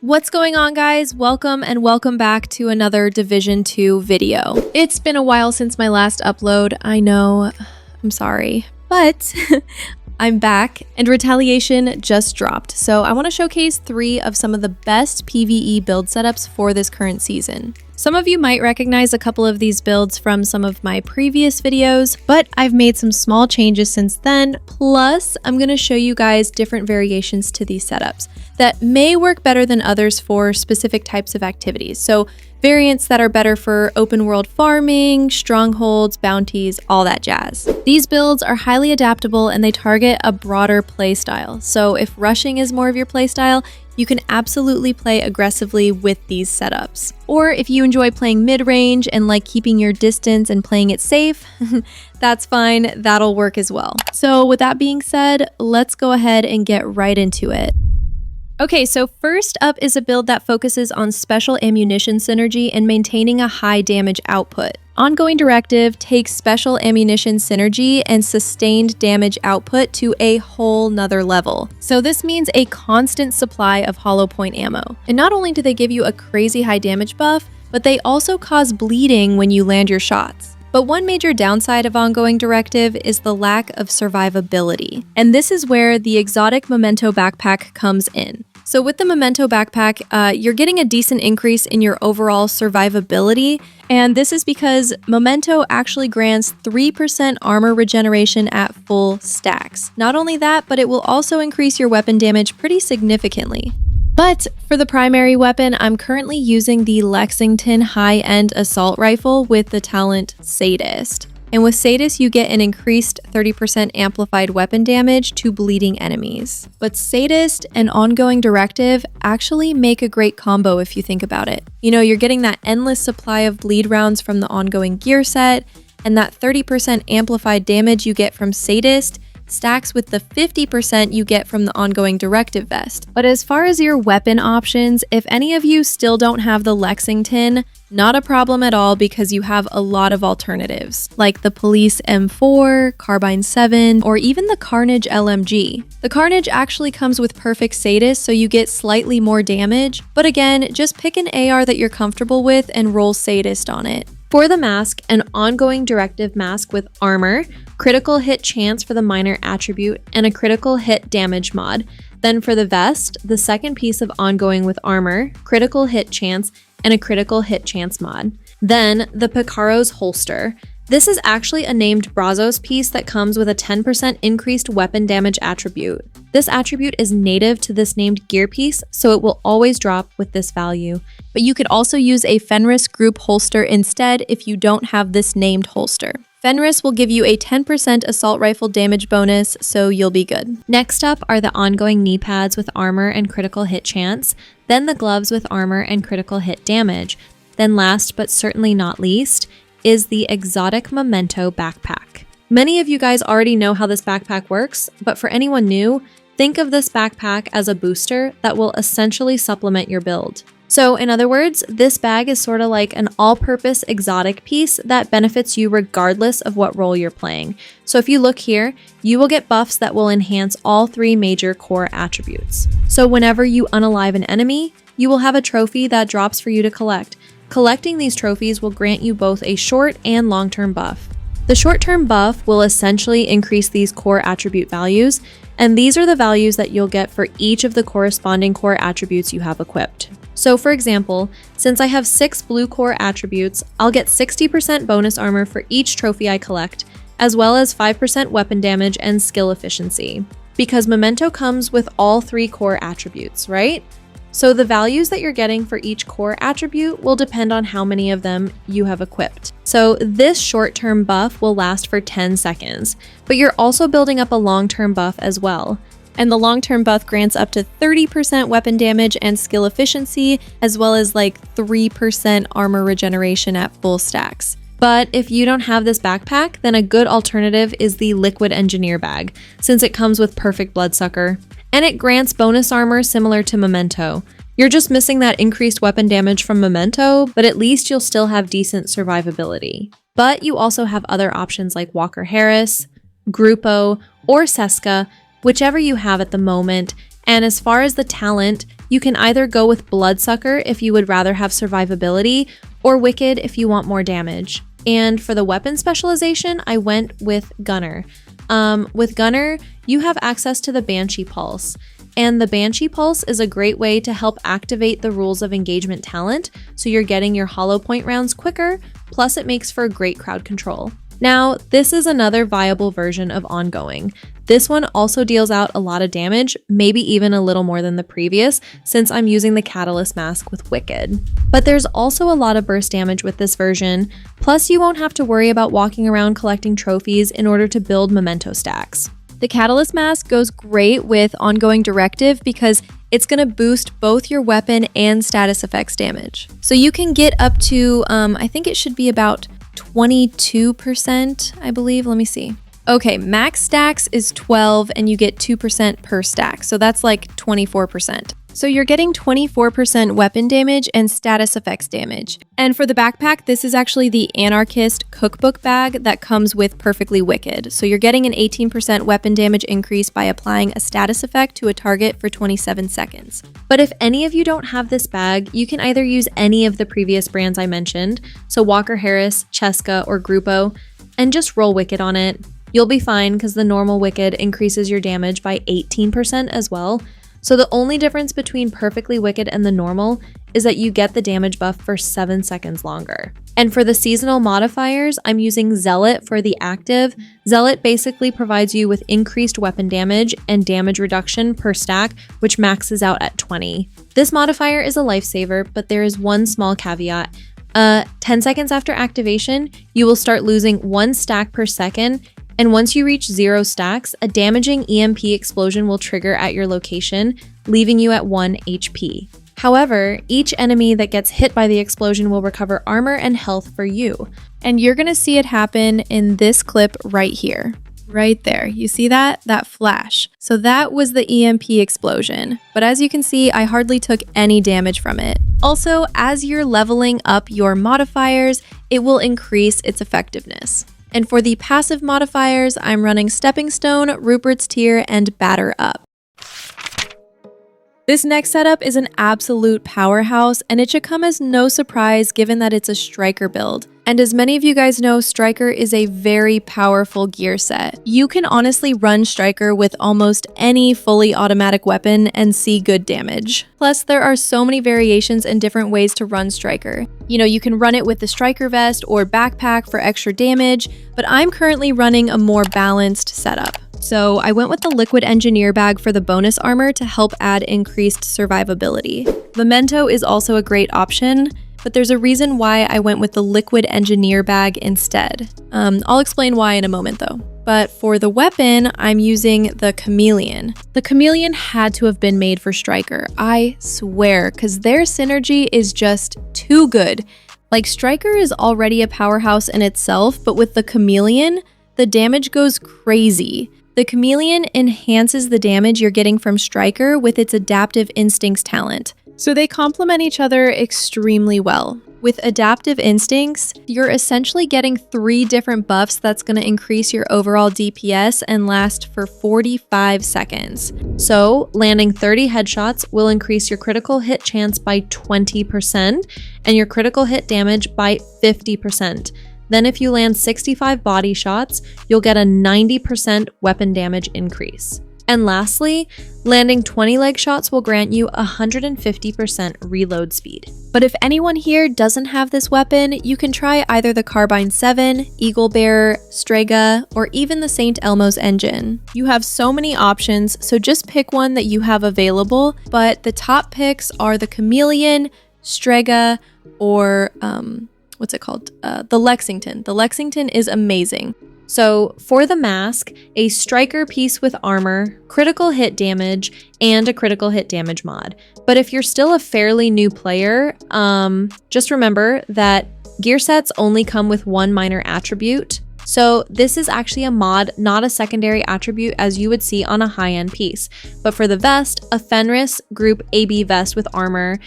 What's going on, guys? Welcome back to another Division 2 video. It's been a while since my last upload. I know, I'm sorry, but I'm back and Retaliation just dropped. So I want to showcase 3 of some of the best PVE build setups for this current season. Some of you might recognize a couple of these builds from some of my previous videos, but I've made some small changes since then. Plus, I'm going to show you guys different variations to these setups that may work better than others for specific types of activities. So variants that are better for open world farming, strongholds, bounties, all that jazz. These builds are highly adaptable and they target a broader playstyle. So if rushing is more of your playstyle, you can absolutely play aggressively with these setups. Or if you enjoy playing mid-range and like keeping your distance and playing it safe, that's fine, that'll work as well. So with that being said, let's go ahead and get right into it. Okay, so first up is a build that focuses on special ammunition synergy and maintaining a high damage output. Ongoing Directive takes special ammunition synergy and sustained damage output to a whole nother level. So this means a constant supply of hollow point ammo. And not only do they give you a crazy high damage buff, but they also cause bleeding when you land your shots. But one major downside of Ongoing Directive is the lack of survivability. And this is where the exotic Memento backpack comes in. So with the Memento backpack, you're getting a decent increase in your overall survivability, and this is because Memento actually grants 3% armor regeneration at full stacks. Not only that, but it will also increase your weapon damage pretty significantly. But for the primary weapon, I'm currently using the Lexington high-end assault rifle with the talent Sadist. And with Sadist, you get an increased 30% amplified weapon damage to bleeding enemies. But Sadist and Ongoing Directive actually make a great combo if you think about it. You know, you're getting that endless supply of bleed rounds from the Ongoing gear set, and that 30% amplified damage you get from Sadist stacks with the 50% you get from the Ongoing Directive vest. But as far as your weapon options, if any of you still don't have the Lexington, not a problem at all because you have a lot of alternatives, like the Police M4, Carbine 7, or even the Carnage LMG. The Carnage actually comes with perfect sadist, so you get slightly more damage, but again, just pick an AR that you're comfortable with and roll sadist on it. For the mask, an Ongoing Directive mask with armor, critical hit chance for the minor attribute, and a critical hit damage mod. Then for the vest, the second piece of Ongoing with armor, critical hit chance, and a critical hit chance mod. Then the Picaro's holster. This is actually a named Brazos piece that comes with a 10% increased weapon damage attribute. This attribute is native to this named gear piece, so it will always drop with this value. But you could also use a Fenris group holster instead if you don't have this named holster. Fenris will give you a 10% assault rifle damage bonus, so you'll be good. Next up are the Ongoing knee pads with armor and critical hit chance, then the gloves with armor and critical hit damage. Then last but certainly not least is the exotic Memento backpack. Many of you guys already know how this backpack works, but for anyone new, think of this backpack as a booster that will essentially supplement your build. So in other words, this bag is sort of like an all-purpose exotic piece that benefits you regardless of what role you're playing. So if you look here, you will get buffs that will enhance all 3 major core attributes. So whenever you unalive an enemy, you will have a trophy that drops for you to collect. Collecting these trophies will grant you both a short and long-term buff. The short-term buff will essentially increase these core attribute values, and these are the values that you'll get for each of the corresponding core attributes you have equipped. So for example, since I have 6 blue core attributes, I'll get 60% bonus armor for each trophy I collect, as well as 5% weapon damage and skill efficiency. Because Memento comes with all 3 core attributes, right? So the values that you're getting for each core attribute will depend on how many of them you have equipped. So this short-term buff will last for 10 seconds, but you're also building up a long-term buff as well. And the long-term buff grants up to 30% weapon damage and skill efficiency, as well as like 3% armor regeneration at full stacks. But if you don't have this backpack, then a good alternative is the Liquid Engineer bag, since it comes with perfect bloodsucker. And it grants bonus armor similar to Memento. You're just missing that increased weapon damage from Memento, but at least you'll still have decent survivability. But you also have other options like Walker Harris, Grupo, or Seska, whichever you have at the moment. And as far as the talent, You can either go with Bloodsucker if you would rather have survivability, or Wicked if you want more damage. And for the weapon specialization, I went with Gunner. With Gunner, you have access to the Banshee Pulse. And the Banshee Pulse is a great way to help activate the Rules of Engagement talent, so you're getting your hollow point rounds quicker, plus it makes for great crowd control. Now, this is another viable version of ongoing. This one also deals out a lot of damage, maybe even a little more than the previous, since I'm using the Catalyst Mask with Wicked. But there's also a lot of burst damage with this version, plus you won't have to worry about walking around collecting trophies in order to build Memento stacks. The Catalyst Mask goes great with ongoing Directive because it's going to boost both your weapon and status effects damage. So you can get up to, I think it should be about 22%, I believe. Let me see. Okay, max stacks is 12 and you get 2% per stack. So that's like 24%. So you're getting 24% weapon damage and status effects damage. And for the backpack, this is actually the Anarchist cookbook bag that comes with Perfectly Wicked. So you're getting an 18% weapon damage increase by applying a status effect to a target for 27 seconds. But if any of you don't have this bag, you can either use any of the previous brands I mentioned, so Walker Harris, Cheska, or Grupo, and just roll Wicked on it. You'll be fine because the normal Wicked increases your damage by 18% as well. So the only difference between Perfectly Wicked and the normal is that you get the damage buff for 7 seconds longer. And for the seasonal modifiers, I'm using Zealot for the active. Zealot basically provides you with increased weapon damage and damage reduction per stack, which maxes out at 20. This modifier is a lifesaver, but there is one small caveat. 10 seconds after activation, you will start losing 1 stack per second, and once you reach 0 stacks, a damaging EMP explosion will trigger at your location, leaving you at 1 HP. However, each enemy that gets hit by the explosion will recover armor and health for you. And you're gonna see it happen in this clip right here. Right there, you see that? That flash. So that was the EMP explosion. But as you can see, I hardly took any damage from it. Also, as you're leveling up your modifiers, it will increase its effectiveness. And for the passive modifiers, I'm running Stepping Stone, Rupert's Tear, and Batter Up. This next setup is an absolute powerhouse, and it should come as no surprise given that it's a Striker build. And as many of you guys know, Striker is a very powerful gear set. You can honestly run Striker with almost any fully automatic weapon and see good damage. Plus, there are so many variations and different ways to run Striker. You know, you can run it with the Striker vest or backpack for extra damage, but I'm currently running a more balanced setup. So I went with the Liquid Engineer bag for the bonus armor to help add increased survivability. Memento is also a great option, but there's a reason why I went with the Liquid Engineer bag instead. I'll explain why in a moment though. But for the weapon, I'm using the Chameleon. The Chameleon had to have been made for Striker, I swear, because their synergy is just too good. Like, Striker is already a powerhouse in itself, but with the Chameleon, the damage goes crazy. The Chameleon enhances the damage you're getting from Striker with its Adaptive Instincts talent. So they complement each other extremely well. With Adaptive Instincts, you're essentially getting 3 different buffs that's going to increase your overall DPS and last for 45 seconds. So landing 30 headshots will increase your critical hit chance by 20% and your critical hit damage by 50%. Then if you land 65 body shots, you'll get a 90% weapon damage increase. And lastly, landing 20 leg shots will grant you 150% reload speed. But if anyone here doesn't have this weapon, you can try either the Carbine 7, Eagle Bearer, Strega, or even the St. Elmo's engine. You have so many options, so just pick one that you have available, but the top picks are the Chameleon, Strega, or what's it called? The Lexington. The Lexington is amazing. So for the mask, a Striker piece with armor, critical hit damage, and a critical hit damage mod. But if you're still a fairly new player, just remember that gear sets only come with one minor attribute. So this is actually a mod, not a secondary attribute as you would see on a high-end piece. But for the vest, a Fenris Group AB vest with armor,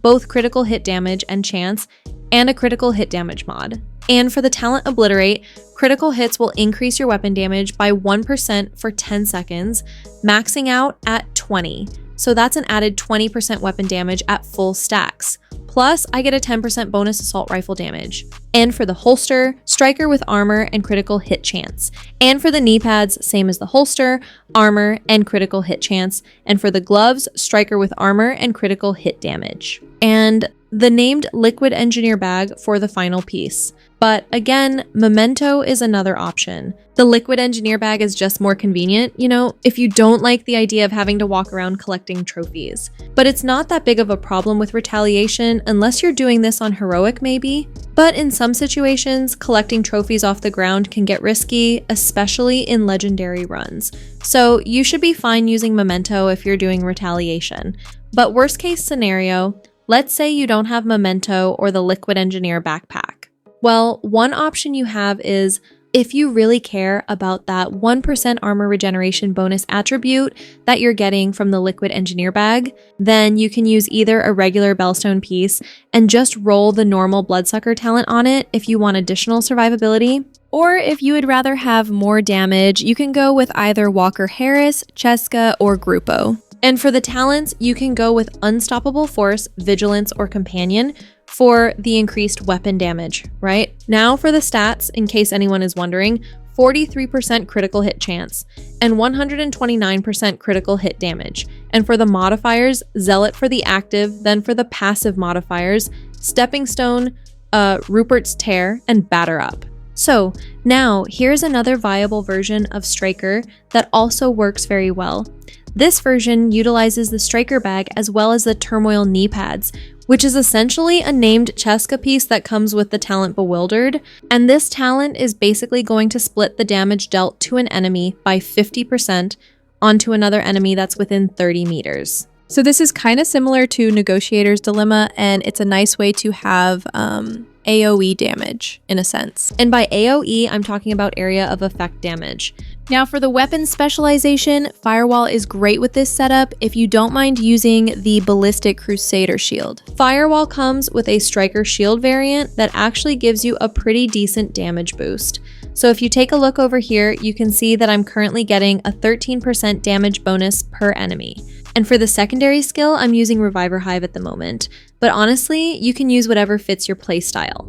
both critical hit damage and chance, and a critical hit damage mod. And for the talent Obliterate, critical hits will increase your weapon damage by 1% for 10 seconds, maxing out at 20. so that's an added 20% weapon damage at full stacks. Plus, I get a 10% bonus assault rifle damage. And for the holster, striker with armor and critical hit chance. And for the knee pads, same as the holster, armor and critical hit chance. And for the gloves, striker with armor and critical hit damage. And the named liquid engineer bag for the final piece. But again, Memento is another option. The liquid engineer bag is just more convenient, you know, if you don't like the idea of having to walk around collecting trophies. But it's not that big of a problem with retaliation unless you're doing this on heroic maybe. But in some situations, collecting trophies off the ground can get risky, especially in legendary runs. So you should be fine using Memento if you're doing retaliation. But worst case scenario, let's say you don't have Memento or the liquid engineer backpack. Well, one option you have is if you really care about that 1% armor regeneration bonus attribute that you're getting from the liquid engineer bag, then you can use either a regular bellstone piece and just roll the normal bloodsucker talent on it if you want additional survivability. Or if you would rather have more damage, you can go with either Walker Harris, Cheska, or Grupo. And for the talents, you can go with Unstoppable Force, Vigilance, or Companion for the increased weapon damage, right? Now for the stats, in case anyone is wondering, 43% critical hit chance and 129% critical hit damage. And for the modifiers, Zealot for the active, then for the passive modifiers, Stepping Stone, Rupert's Tear, and Batter Up. So now here's another viable version of Striker that also works very well. This version utilizes the Striker bag as well as the Turmoil knee pads, which is essentially a named Cheska piece that comes with the talent Bewildered, and this talent is basically going to split the damage dealt to an enemy by 50% onto another enemy that's within 30 meters. So this is kind of similar to Negotiator's Dilemma, and it's a nice way to have AoE damage, in a sense. And by AoE, I'm talking about area of effect damage. Now for the weapon specialization, Firewall is great with this setup if you don't mind using the Ballistic Crusader shield. Firewall comes with a Striker shield variant that actually gives you a pretty decent damage boost. So if you take a look over here, you can see that I'm currently getting a 13% damage bonus per enemy. And for the secondary skill, I'm using Reviver Hive at the moment. But honestly, you can use whatever fits your playstyle.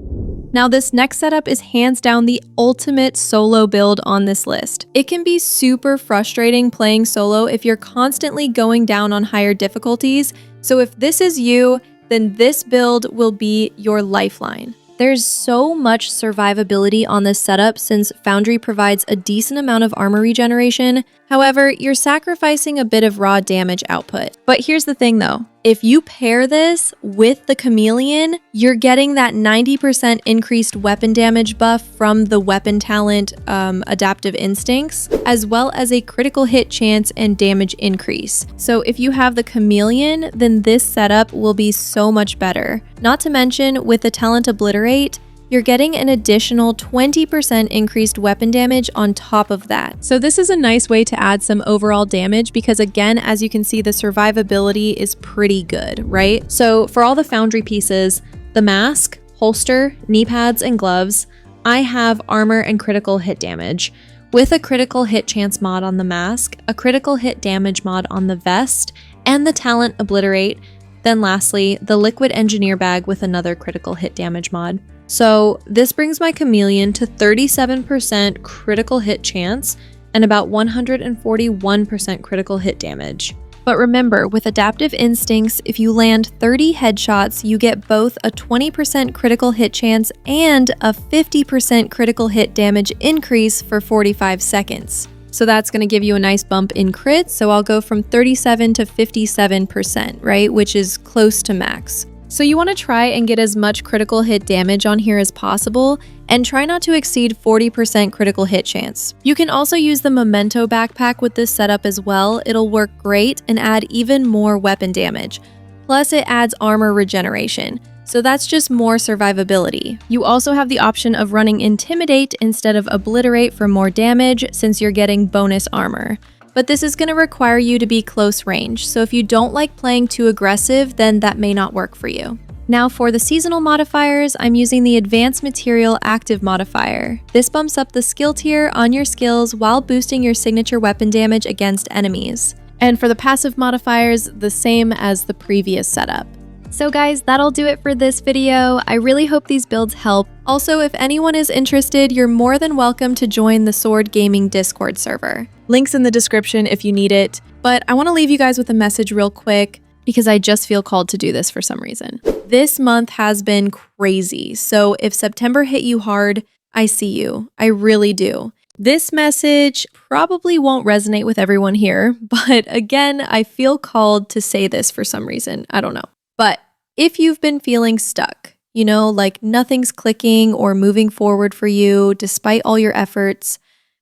Now this next setup is hands down the ultimate solo build on this list. It can be super frustrating playing solo if you're constantly going down on higher difficulties. So if this is you, then this build will be your lifeline. There's so much survivability on this setup since Foundry provides a decent amount of armor regeneration. However, you're sacrificing a bit of raw damage output. But here's the thing though, if you pair this with the Chameleon, you're getting that 90% increased weapon damage buff from the weapon talent Adaptive Instincts, as well as a critical hit chance and damage increase. So if you have the Chameleon, then this setup will be so much better. Not to mention, with the talent Obliterate, you're getting an additional 20% increased weapon damage on top of that. So this is a nice way to add some overall damage because again, as you can see, the survivability is pretty good, right? So for all the Foundry pieces, the mask, holster, knee pads, and gloves, I have armor and critical hit damage with a critical hit chance mod on the mask, a critical hit damage mod on the vest, and the talent Obliterate. Then lastly, the liquid engineer bag with another critical hit damage mod. So this brings my Chameleon to 37% critical hit chance and about 141% critical hit damage. But remember, with Adaptive Instincts, if you land 30 headshots, you get both a 20% critical hit chance and a 50% critical hit damage increase for 45 seconds. So that's going to give you a nice bump in crits, so I'll go from 37 to 57%, right? Which is close to max. So you want to try and get as much critical hit damage on here as possible, and try not to exceed 40% critical hit chance. You can also use the Memento backpack with this setup as well. It'll work great and add even more weapon damage. Plus it adds armor regeneration. So that's just more survivability. You also have the option of running Intimidate instead of Obliterate for more damage since you're getting bonus armor. But this is going to require you to be close range, so if you don't like playing too aggressive, then that may not work for you. Now for the seasonal modifiers, I'm using the Advanced Material Active modifier. This bumps up the skill tier on your skills while boosting your signature weapon damage against enemies. And for the passive modifiers, the same as the previous setup. So guys, that'll do it for this video. I really hope these builds help. Also, if anyone is interested, you're more than welcome to join the Sword Gaming Discord server. Links in the description if you need it. But I want to leave you guys with a message real quick because I just feel called to do this for some reason. This month has been crazy. So if September hit you hard, I see you. I really do. This message probably won't resonate with everyone here, but again, I feel called to say this for some reason. I don't know. But if you've been feeling stuck, you know, like nothing's clicking or moving forward for you despite all your efforts,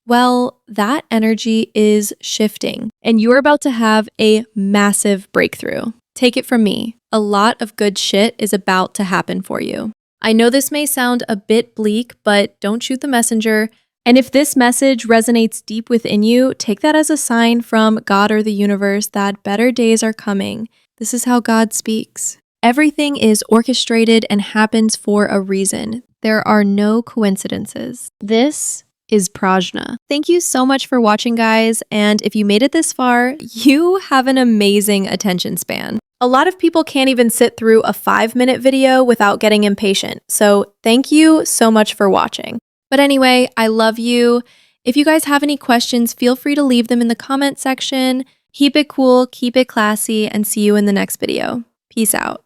well, that energy is shifting and you're about to have a massive breakthrough. Take it from me. A lot of good shit is about to happen for you. I know this may sound a bit bleak, but don't shoot the messenger. And if this message resonates deep within you, take that as a sign from God or the universe that better days are coming. This is how God speaks. Everything is orchestrated and happens for a reason. There are no coincidences. This is Prajna. Thank you so much for watching, guys. And if you made it this far, you have an amazing attention span. A lot of people can't even sit through a 5-minute video without getting impatient. So thank you so much for watching. But anyway, I love you. If you guys have any questions, feel free to leave them in the comment section. Keep it cool, keep it classy, and see you in the next video. Peace out.